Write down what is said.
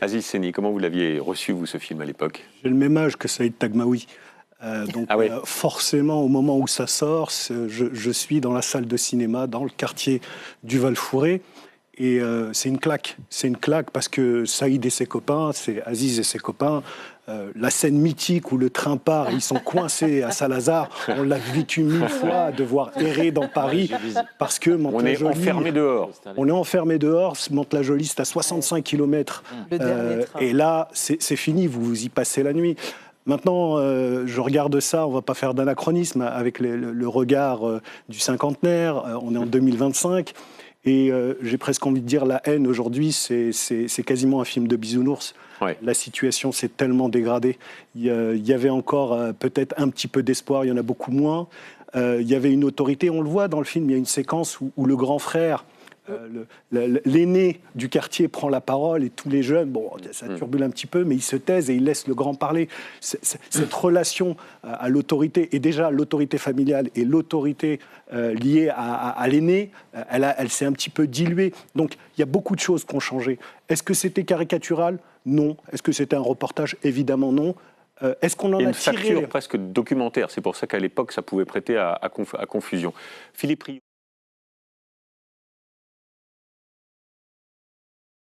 Aziz Seni, comment vous l'aviez reçu, vous, ce film, à l'époque? J'ai le même âge que Saïd Taghmaoui. Forcément, au moment où ça sort, je suis dans la salle de cinéma, dans le quartier du Val-Fouré. Et c'est une claque. C'est une claque parce que Saïd et ses copains, c'est Aziz et ses copains. La scène mythique où le train part et ils sont coincés à Saint-Lazare, on l'a vécu 1000 fois, devoir errer dans Paris parce que On est enfermé dehors. On est enfermé dehors. Mantes-la-Jolie, c'est à 65 km. Et là, c'est fini, vous y passez la nuit. Maintenant, je regarde ça, on ne va pas faire d'anachronisme avec le regard du cinquantenaire. On est en 2025. Et j'ai presque envie de dire la haine aujourd'hui, c'est quasiment un film de bisounours. Ouais. La situation s'est tellement dégradée. Il y avait encore peut-être un petit peu d'espoir, il y en a beaucoup moins. Il y avait une autorité, on le voit dans le film, il y a une séquence où le grand frère, l'aîné du quartier prend la parole et tous les jeunes, bon, ça turbule un petit peu, mais ils se taisent et ils laissent le grand parler. Cette relation à l'autorité, et déjà l'autorité familiale et l'autorité liée à l'aîné, elle s'est un petit peu diluée. Donc il y a beaucoup de choses qui ont changé. Est-ce que c'était caricatural? Non. Est-ce que c'était un reportage? Évidemment non. Est-ce qu'on en a tiré... une facture presque documentaire, c'est pour ça qu'à l'époque ça pouvait prêter à confusion. Philippe Rio.